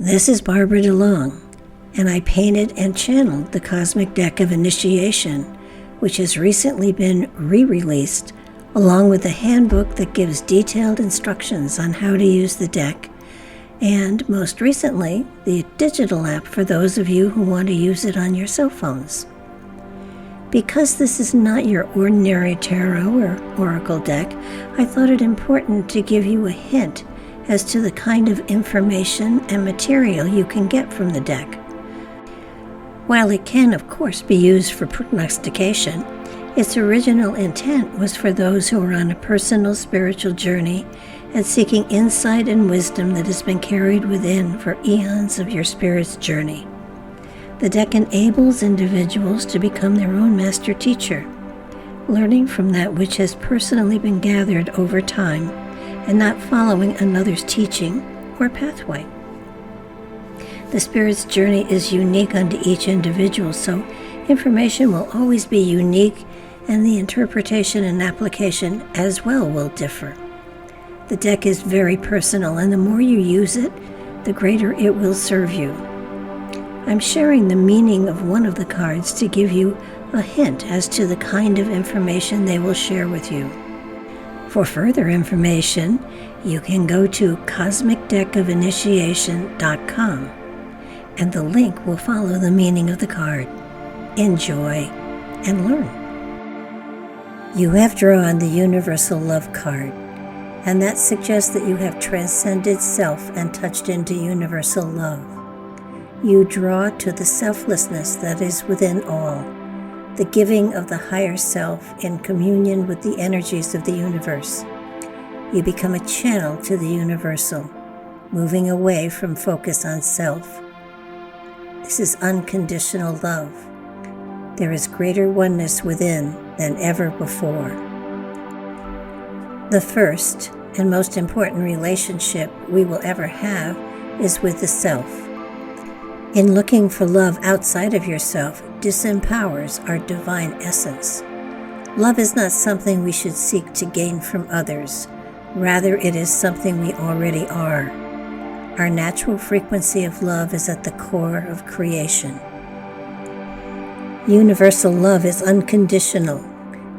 This is Barbara DeLong, and I painted and channeled the Cosmic Deck of Initiation, which has recently been re-released, along with a handbook that gives detailed instructions on how to use the deck, and most recently, the digital app for those of you who want to use it on your cell phones. Because this is not your ordinary tarot or oracle deck, I thought it important to give you a hint as to the kind of information and material you can get from the deck. While it can, of course, be used for prognostication, its original intent was for those who are on a personal spiritual journey and seeking insight and wisdom that has been carried within for eons of your spirit's journey. The deck enables individuals to become their own master teacher, learning from that which has personally been gathered over time and not following another's teaching or pathway. The spirit's journey is unique unto each individual, so information will always be unique, and the interpretation and application as well will differ. The deck is very personal, and the more you use it, the greater it will serve you. I'm sharing the meaning of one of the cards to give you a hint as to the kind of information they will share with you. For further information, you can go to cosmicdeckofinitiation.com, and the link will follow the meaning of the card. Enjoy and learn. You have drawn the Universal Love card, and that suggests that you have transcended self and touched into universal love. You draw to the selflessness that is within all, the giving of the higher self in communion with the energies of the universe. You become a channel to the universal, moving away from focus on self. This is unconditional love. There is greater oneness within than ever before. The first and most important relationship we will ever have is with the self. In looking for love outside of yourself disempowers our divine essence. Love is not something we should seek to gain from others. Rather, it is something we already are. Our natural frequency of love is at the core of creation. Universal love is unconditional.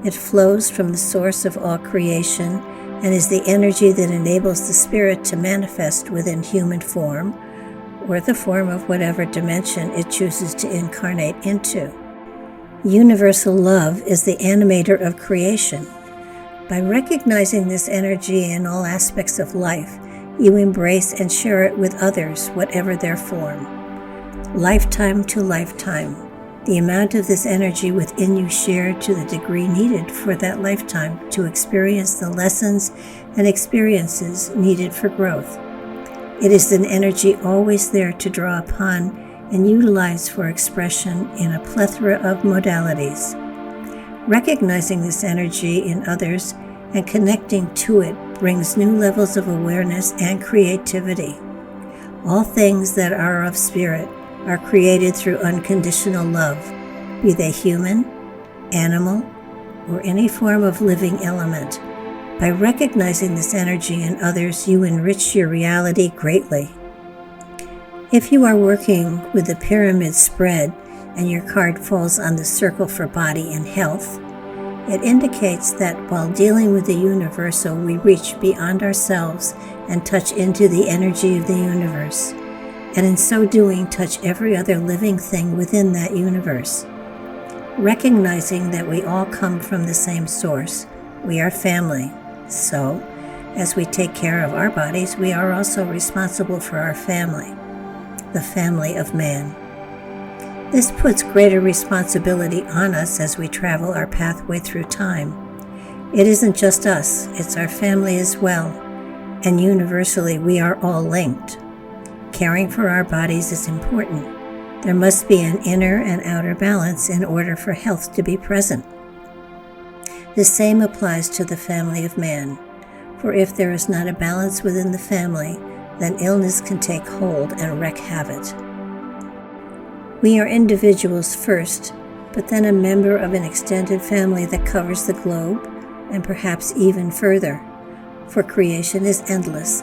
It flows from the source of all creation and is the energy that enables the spirit to manifest within human form, or the form of whatever dimension it chooses to incarnate into. Universal love is the animator of creation. By recognizing this energy in all aspects of life, you embrace and share it with others, whatever their form. Lifetime to lifetime, the amount of this energy within you shared to the degree needed for that lifetime to experience the lessons and experiences needed for growth. It is an energy always there to draw upon and utilize for expression in a plethora of modalities. Recognizing this energy in others and connecting to it brings new levels of awareness and creativity. All things that are of spirit are created through unconditional love, be they human, animal, or any form of living element. By recognizing this energy in others, you enrich your reality greatly. If you are working with the pyramid spread and your card falls on the circle for body and health, it indicates that while dealing with the universal, we reach beyond ourselves and touch into the energy of the universe, and in so doing, touch every other living thing within that universe. Recognizing that we all come from the same source, we are family. So, as we take care of our bodies, we are also responsible for our family, the family of man. This puts greater responsibility on us as we travel our pathway through time. It isn't just us, it's our family as well, and universally we are all linked. Caring for our bodies is important. There must be an inner and outer balance in order for health to be present. The same applies to the family of man, for if there is not a balance within the family, then illness can take hold and wreak havoc. We are individuals first, but then a member of an extended family that covers the globe, and perhaps even further, for creation is endless,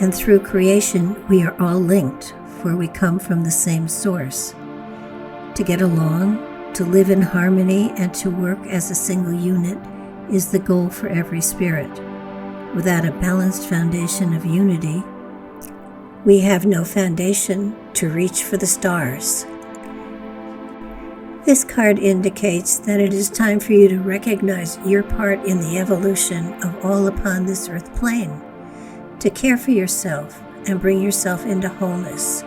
And through creation, we are all linked, for we come from the same source. To get along, to live in harmony, and to work as a single unit is the goal for every spirit. Without a balanced foundation of unity, we have no foundation to reach for the stars. This card indicates that it is time for you to recognize your part in the evolution of all upon this earth plane, to care for yourself and bring yourself into wholeness,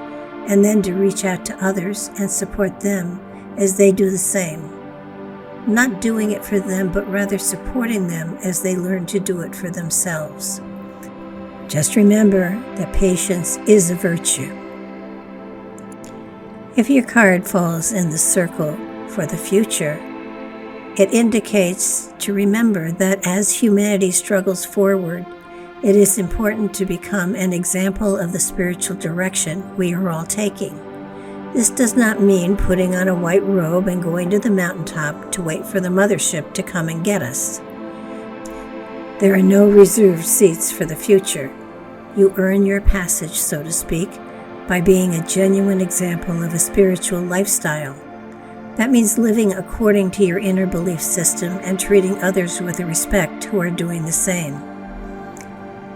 and then to reach out to others and support them as they do the same. Not doing it for them, but rather supporting them as they learn to do it for themselves. Just remember that patience is a virtue. If your card falls in the circle for the future, it indicates to remember that as humanity struggles forward, it is important to become an example of the spiritual direction we are all taking. This does not mean putting on a white robe and going to the mountaintop to wait for the mothership to come and get us. There are no reserved seats for the future. You earn your passage, so to speak, by being a genuine example of a spiritual lifestyle. That means living according to your inner belief system and treating others with respect who are doing the same.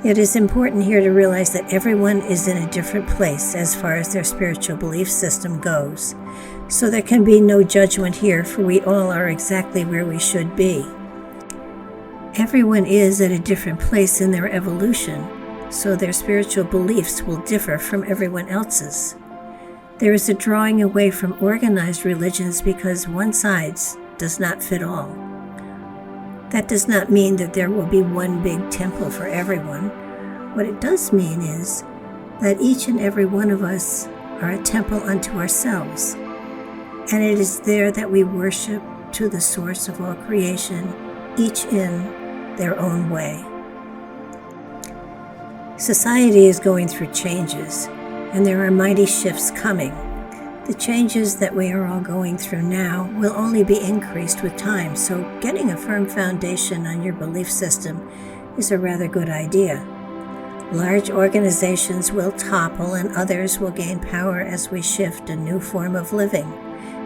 It is important here to realize that everyone is in a different place as far as their spiritual belief system goes. So there can be no judgment here, for we all are exactly where we should be. Everyone is at a different place in their evolution, so their spiritual beliefs will differ from everyone else's. There is a drawing away from organized religions because one size does not fit all. That does not mean that there will be one big temple for everyone. What it does mean is that each and every one of us are a temple unto ourselves, and it is there that we worship to the source of all creation, each in their own way. Society is going through changes, and there are mighty shifts coming. The changes that we are all going through now will only be increased with time, so getting a firm foundation on your belief system is a rather good idea. Large organizations will topple and others will gain power as we shift a new form of living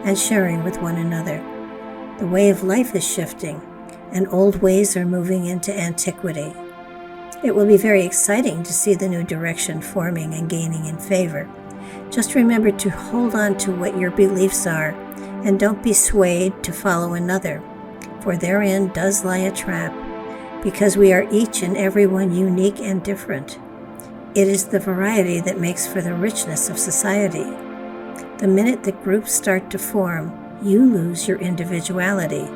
and sharing with one another. The way of life is shifting, and old ways are moving into antiquity. It will be very exciting to see the new direction forming and gaining in favor. Just remember to hold on to what your beliefs are, and don't be swayed to follow another, for therein does lie a trap, because we are each and every one unique and different. It is the variety that makes for the richness of society. The minute that groups start to form, you lose your individuality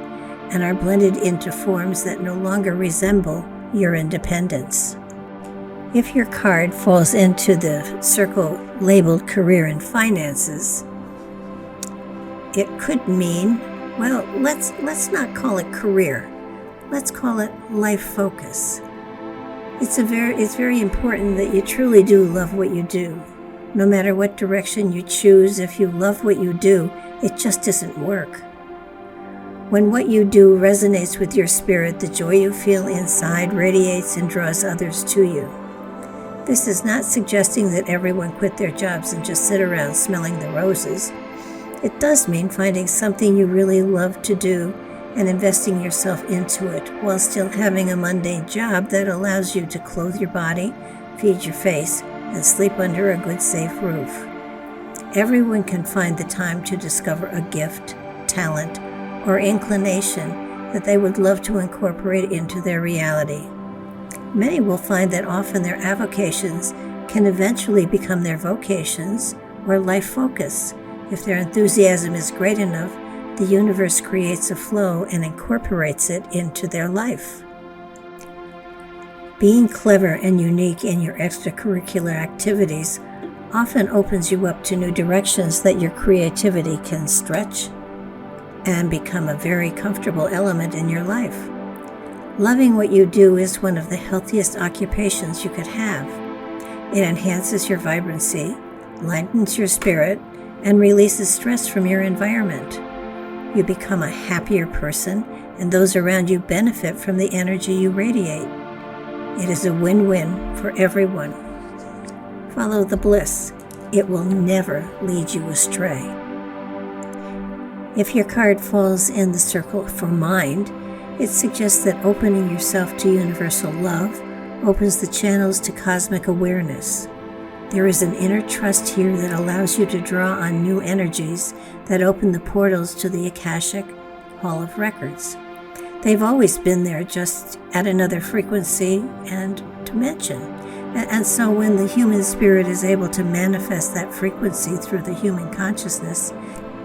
and are blended into forms that no longer resemble your independence. If your card falls into the circle labeled career and finances, it could mean, well, let's not call it career. Let's call it life focus. It's very important that you truly do love what you do. No matter what direction you choose, if you love what you do, it just isn't work. When what you do resonates with your spirit, the joy you feel inside radiates and draws others to you. This is not suggesting that everyone quit their jobs and just sit around smelling the roses. It does mean finding something you really love to do and investing yourself into it while still having a mundane job that allows you to clothe your body, feed your face, and sleep under a good, safe roof. Everyone can find the time to discover a gift, talent, or inclination that they would love to incorporate into their reality. Many will find that often their avocations can eventually become their vocations or life focus. If their enthusiasm is great enough, the universe creates a flow and incorporates it into their life. Being clever and unique in your extracurricular activities often opens you up to new directions that your creativity can stretch and become a very comfortable element in your life. Loving what you do is one of the healthiest occupations you could have. It enhances your vibrancy, lightens your spirit, and releases stress from your environment. You become a happier person, and those around you benefit from the energy you radiate. It is a win-win for everyone. Follow the bliss. It will never lead you astray. If your card falls in the circle for mind, it suggests that opening yourself to universal love opens the channels to cosmic awareness. There is an inner trust here that allows you to draw on new energies that open the portals to the Akashic Hall of Records. They've always been there, just at another frequency and dimension. And so when the human spirit is able to manifest that frequency through the human consciousness,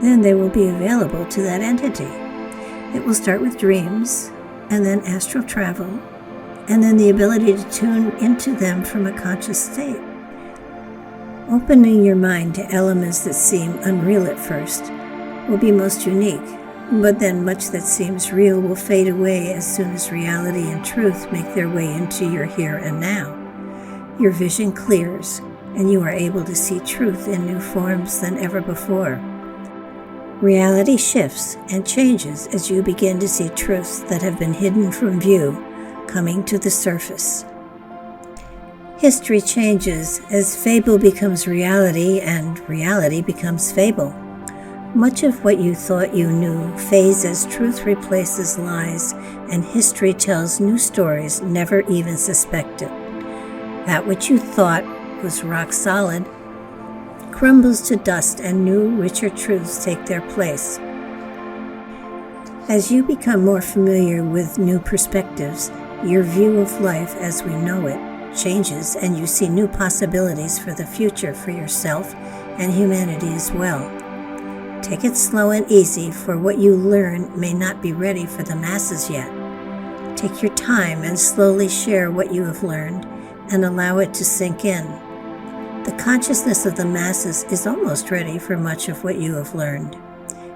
then they will be available to that entity. It will start with dreams, and then astral travel, and then the ability to tune into them from a conscious state. Opening your mind to elements that seem unreal at first will be most unique, but then much that seems real will fade away as soon as reality and truth make their way into your here and now. Your vision clears, and you are able to see truth in new forms than ever before. Reality shifts and changes as you begin to see truths that have been hidden from view coming to the surface. History changes as fable becomes reality and reality becomes fable. Much of what you thought you knew fades as truth replaces lies, and history tells new stories never even suspected. That which you thought was rock solid crumbles to dust, and new, richer truths take their place. As you become more familiar with new perspectives, your view of life as we know it changes, and you see new possibilities for the future for yourself and humanity as well. Take it slow and easy, for what you learn may not be ready for the masses yet. Take your time and slowly share what you have learned and allow it to sink in. The consciousness of the masses is almost ready for much of what you have learned.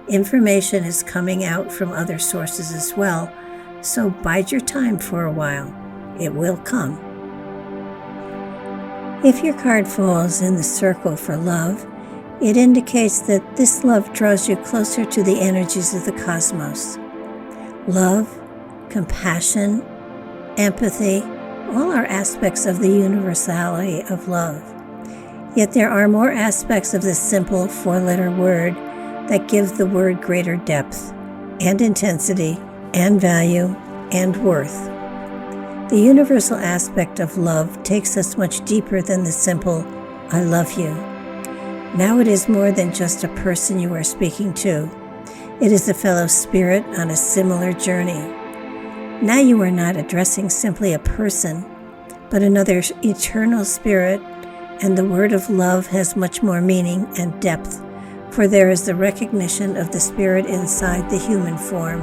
Information is coming out from other sources as well, so bide your time for a while. It will come. If your card falls in the circle for love, it indicates that this love draws you closer to the energies of the cosmos. Love, compassion, empathy, all are aspects of the universality of love. Yet there are more aspects of this simple four-letter word that give the word greater depth and intensity and value and worth. The universal aspect of love takes us much deeper than the simple, "I love you." Now it is more than just a person you are speaking to. It is a fellow spirit on a similar journey. Now you are not addressing simply a person, but another eternal spirit, and the word of love has much more meaning and depth, for there is the recognition of the spirit inside the human form.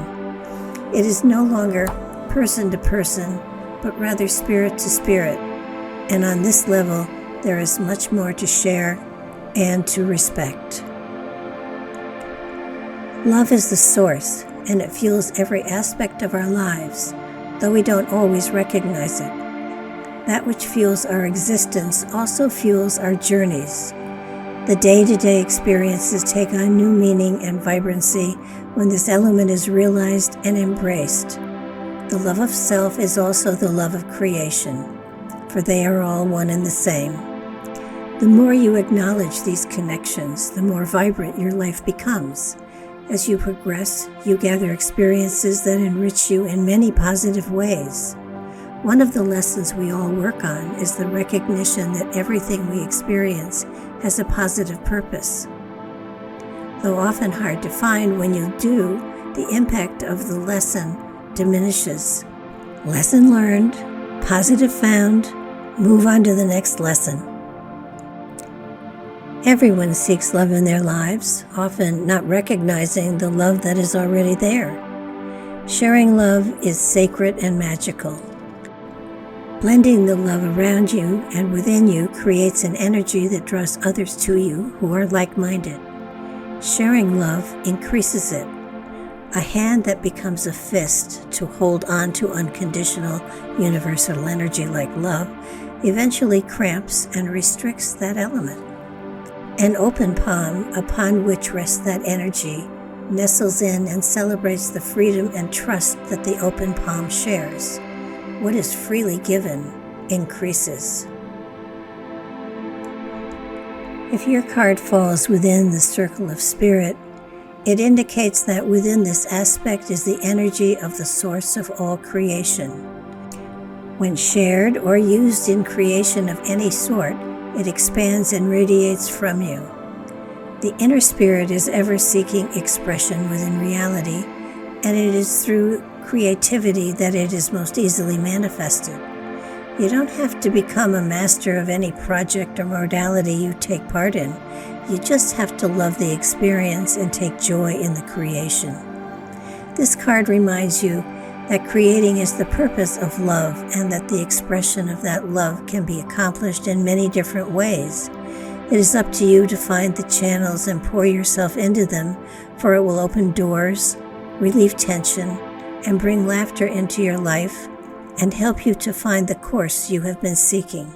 It is no longer person to person, but rather spirit to spirit, and on this level there is much more to share and to respect. Love is the source, and it fuels every aspect of our lives, though we don't always recognize it. That which fuels our existence also fuels our journeys. The day-to-day experiences take on new meaning and vibrancy when this element is realized and embraced. The love of self is also the love of creation, for they are all one and the same. The more you acknowledge these connections, the more vibrant your life becomes. As you progress, you gather experiences that enrich you in many positive ways. One of the lessons we all work on is the recognition that everything we experience has a positive purpose. Though often hard to find, when you do, the impact of the lesson diminishes. Lesson learned, positive found, move on to the next lesson. Everyone seeks love in their lives, often not recognizing the love that is already there. Sharing love is sacred and magical. Blending the love around you and within you creates an energy that draws others to you who are like-minded. Sharing love increases it. A hand that becomes a fist to hold on to unconditional universal energy like love eventually cramps and restricts that element. An open palm upon which rests that energy nestles in and celebrates the freedom and trust that the open palm shares. What is freely given increases. If your card falls within the circle of spirit, it indicates that within this aspect is the energy of the source of all creation. When shared or used in creation of any sort, it expands and radiates from you. The inner spirit is ever seeking expression within reality, and it is through creativity that it is most easily manifested. You don't have to become a master of any project or modality you take part in. You just have to love the experience and take joy in the creation. This card reminds you that creating is the purpose of love and that the expression of that love can be accomplished in many different ways. It is up to you to find the channels and pour yourself into them, for it will open doors, relieve tension, and bring laughter into your life and help you to find the course you have been seeking.